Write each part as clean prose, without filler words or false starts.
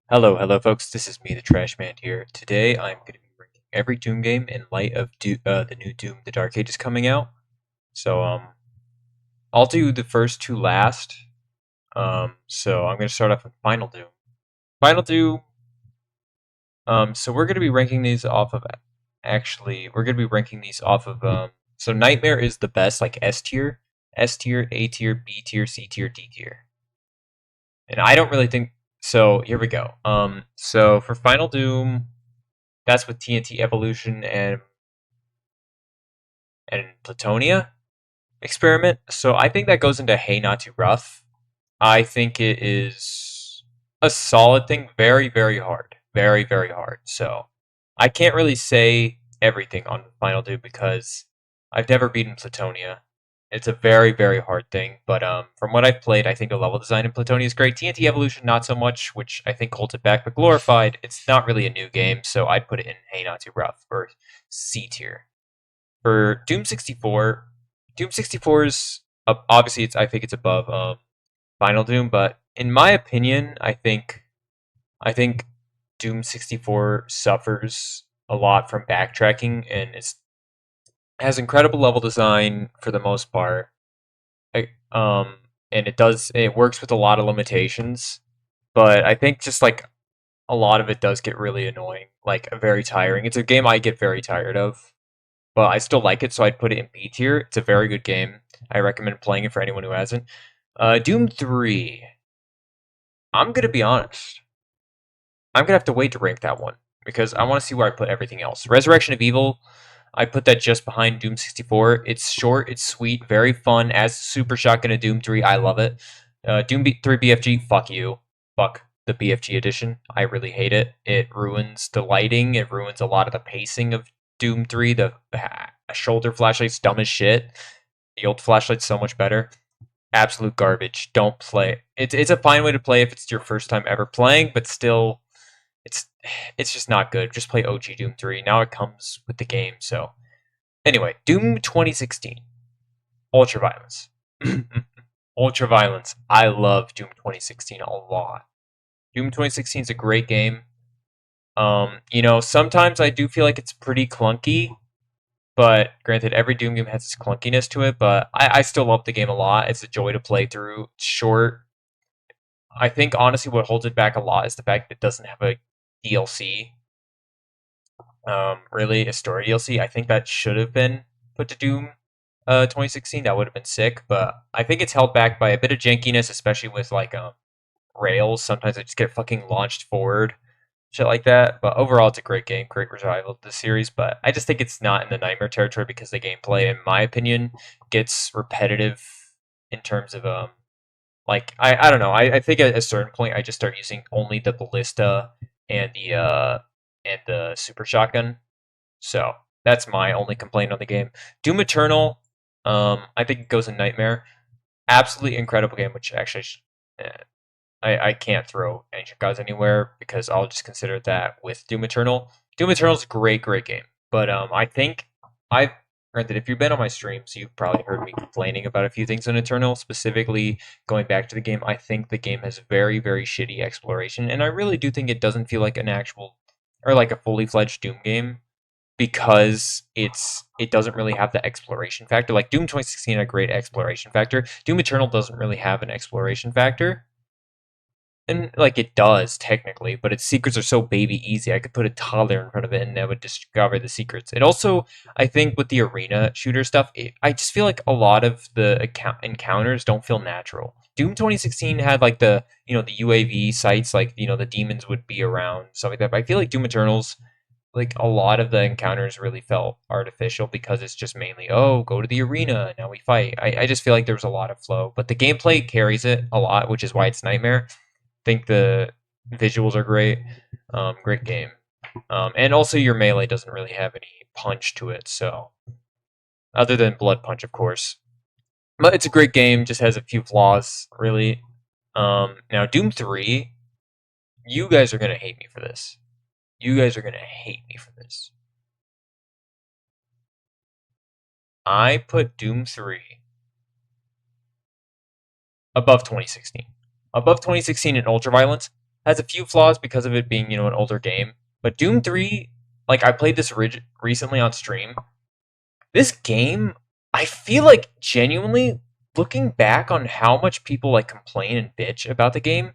Hello, folks. This is me, the Trash Man here. Today, I'm going to be ranking every Doom game in light of the new Doom: The Dark Age is coming out. So, I'll do the first two last. So I'm going to start off with Final Doom. Final Doom. So we're going to be ranking these off of. Actually, we're going to be ranking these off of. So Nightmare is the best, like S tier, A tier, B tier, C tier, D tier. And I don't really think. So here we go. So for Final Doom, that's with TNT Evolution and Platonia experiment. So I think that goes into Hey Not Too Rough. I think it is a solid thing. Very, very hard. Very, very hard. So I can't really say everything on Final Doom because I've never beaten Platonia. It's a very, very hard thing. But from what I've played, I think the level design in Platonia is great. TNT Evolution, not so much, which I think holds it back. But Glorified, it's not really a new game, so I'd put it in Hey Not Too Rough or C tier. For Doom 64, Doom 64 is obviously I think it's above Final Doom, but in my opinion, I think Doom 64 suffers a lot from backtracking and has incredible level design for the most part. I, um and it works with a lot of limitations, but I think just like a lot of it does get really annoying, like very tiring. It's a game I get very tired of. But I still like it, so I'd put it in B tier. It's a very good game. I recommend playing it for anyone who hasn't. Doom 3. I'm gonna be honest. I'm gonna have to wait to rank that one because I want to see where I put everything else. Resurrection of Evil. I put that just behind Doom 64. It's short, it's sweet, very fun. As Super Shotgun of Doom 3, I love it. Doom 3 BFG, fuck you. Fuck the BFG edition. I really hate it. It ruins the lighting. It ruins a lot of the pacing of Doom 3. The shoulder flashlight's dumb as shit. The old flashlight's so much better. Absolute garbage. Don't play. It's a fine way to play if it's your first time ever playing, but still, it's it's just not good. Just play OG Doom 3. Now it comes with the game. So anyway, Doom 2016, Ultraviolence. Ultraviolence. I love Doom 2016 a lot. Doom 2016 is a great game. Sometimes I do feel like it's pretty clunky, but granted, every Doom game has its clunkiness to it. But I still love the game a lot. It's a joy to play through. It's short. I think honestly, what holds it back a lot is the fact that it doesn't have a DLC. Really, a story DLC. I think that should have been put to Doom 2016. That would have been sick. But I think it's held back by a bit of jankiness, especially with like rails. Sometimes I just get fucking launched forward, shit like that. But overall, it's a great game, great revival of the series. But I just think it's not in the nightmare territory because the gameplay, in my opinion, gets repetitive in terms of like I don't know. I think at a certain point I just start using only the ballista and the super shotgun. So that's my only complaint on the game. Doom Eternal, I think it goes in Nightmare. Absolutely incredible game, which actually eh, I can't throw Ancient Gods anywhere because I'll just consider that with Doom Eternal. Doom Eternal is a great, great game, but I think I've granted if you've been on my streams, you've probably heard me complaining about a few things on Eternal. Specifically, going back to the game, I think the game has very, very shitty exploration, and I really do think it doesn't feel like an actual or like a fully fledged Doom game because it doesn't really have the exploration factor. Like Doom 2016 had a great exploration factor. Doom Eternal doesn't really have an exploration factor. And like it does technically, but its secrets are so baby easy. I could put a toddler in front of it and they would discover the secrets. It also, I think, with the arena shooter stuff, I just feel like a lot of the encounters don't feel natural. Doom 2016 had like the UAV sites, like the demons would be around stuff like that. But I feel like Doom Eternals, like a lot of the encounters really felt artificial because it's just mainly go to the arena now we fight. I just feel like there was a lot of flow, but the gameplay carries it a lot, which is why it's Nightmare. Think the visuals are great. Great game. And also your melee doesn't really have any punch to it, so other than Blood Punch, of course. But it's a great game. Just has a few flaws, really. Now Doom 3, you guys are gonna hate me for this. You guys are gonna hate me for this. I put Doom 3 above 2016. Above 2016 in Ultraviolence. has a few flaws because of it being, an older game. But Doom 3, like I played this recently on stream. This game, I feel like genuinely looking back on how much people like complain and bitch about the game,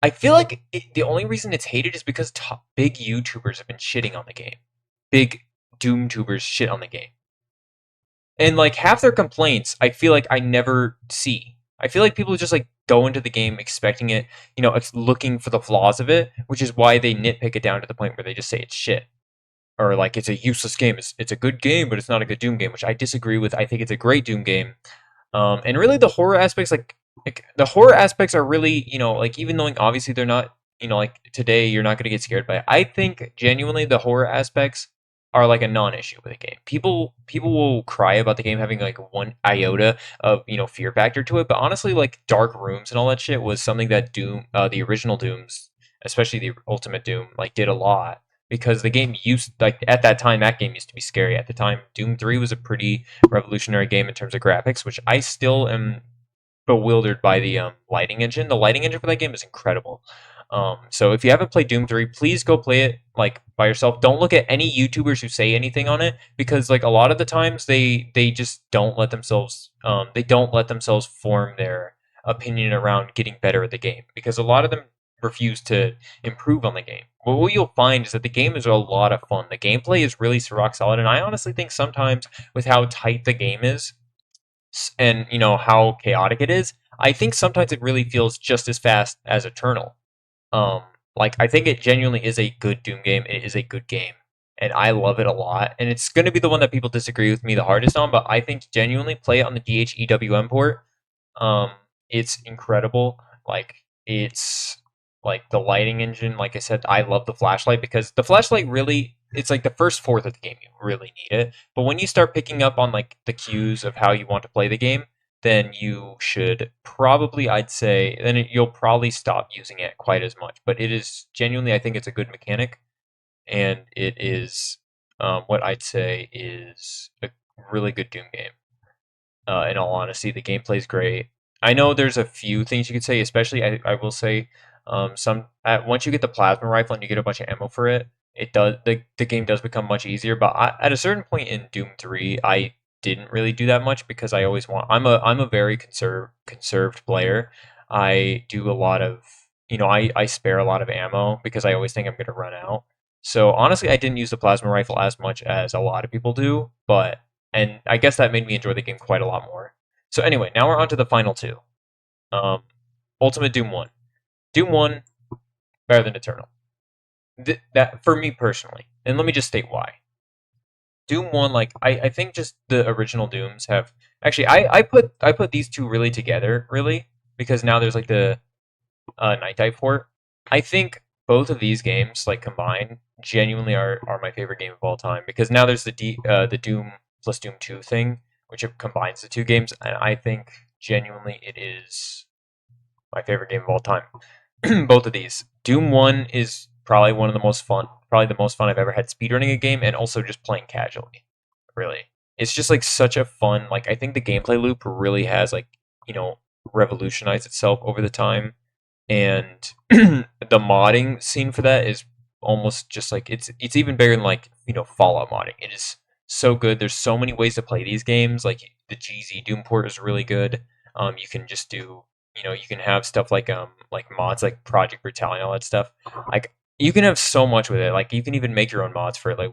I feel like the only reason it's hated is because big YouTubers have been shitting on the game. Big Doom tubers shit on the game. And like half their complaints, I feel like I never see. I feel like people just like go into the game expecting it, looking for the flaws of it, which is why they nitpick it down to the point where they just say it's shit or like it's a useless game. It's a good game, but it's not a good Doom game, which I disagree with. I think it's a great Doom game. And really the horror aspects, like the horror aspects are really, like even though obviously they're not, like today you're not going to get scared by it. I think genuinely the horror aspects are like a non-issue with the game. People will cry about the game having like one iota of fear factor to it, but honestly, like dark rooms and all that shit was something that Doom, the original Dooms, especially the Ultimate Doom, like did a lot because the game used like at that time that game used to be scary. At the time, Doom 3 was a pretty revolutionary game in terms of graphics, which I still am bewildered by the lighting engine. The lighting engine for that game is incredible. So if you haven't played Doom 3, please go play it like by yourself. Don't look at any YouTubers who say anything on it because like a lot of the times they just don't let themselves form their opinion around getting better at the game because a lot of them refuse to improve on the game. But what you'll find is that the game is a lot of fun. The gameplay is really rock solid, and I honestly think sometimes with how tight the game is, and how chaotic it is, I think sometimes it really feels just as fast as Eternal. Um, like I think it genuinely is a good Doom game. It is a good game, and I love it a lot. And it's going to be the one that people disagree with me the hardest on, but I think genuinely play it on the DHEWM port. Um, it's incredible. Like it's like the lighting engine. Like I said, I love the flashlight because the flashlight really it's like the first fourth of the game you really need it. But when you start picking up on like the cues of how you want to play the game, then you should probably I'd say you'll probably stop using it quite as much. But it is genuinely I think it's a good mechanic, and it is what I'd say is a really good Doom game. In all honesty, the gameplay's great. I know there's a few things you could say, especially I will say once you get the plasma rifle and you get a bunch of ammo for it, it does the game does become much easier. But at a certain point in Doom 3, I didn't really do that much because I always want I'm a very conserved player. I do a lot of I spare a lot of ammo because I always think I'm gonna run out. So honestly, I didn't use the plasma rifle as much as a lot of people do, but and I guess that made me enjoy the game quite a lot more. So anyway, now we're on to the final two. Um, Ultimate Doom 1. Doom 1 better than Eternal. That for me personally, and let me just state why. Doom 1, like I think just the original Dooms have actually I put these two really together really because now there's like the Night Dive port. I think both of these games like combined genuinely are my favorite game of all time because now there's the Doom plus Doom 2 thing which combines the two games, and I think genuinely it is my favorite game of all time. Both of these. Doom 1 is probably the most fun I've ever had speedrunning a game and also just playing casually. Really. It's just like such a fun, like I think the gameplay loop really has like, revolutionized itself over the time. And the modding scene for that is almost just like it's even bigger than like, Fallout modding. It is so good. There's so many ways to play these games. Like the GZ Doom port is really good. You can just do you can have stuff like mods like Project Brutality, all that stuff. Like you can have so much with it. Like you can even make your own mods for it, like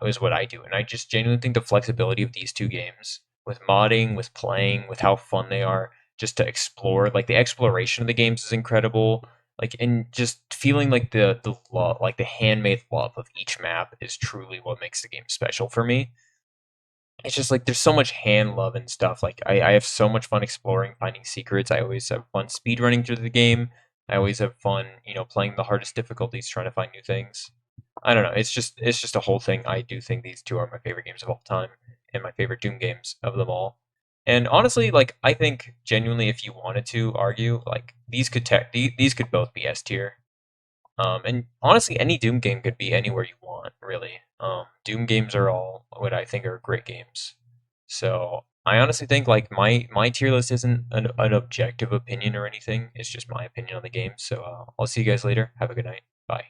is what I do. And I just genuinely think the flexibility of these two games with modding, with playing, with how fun they are, just to explore. Like the exploration of the games is incredible. Like and just feeling like the love, like the handmade love of each map is truly what makes the game special for me. It's just like there's so much hand love and stuff. Like I have so much fun exploring, finding secrets. I always have fun speed running through the game. I always have fun, playing the hardest difficulties, trying to find new things. I don't know. It's just a whole thing. I do think these two are my favorite games of all time and my favorite Doom games of them all. And honestly, like I think genuinely, if you wanted to argue, like these could both be S tier. And honestly, any Doom game could be anywhere you want, really. Doom games are all what I think are great games. So I honestly think like my tier list isn't an objective opinion or anything. It's just my opinion on the game. So I'll see you guys later. Have a good night. Bye.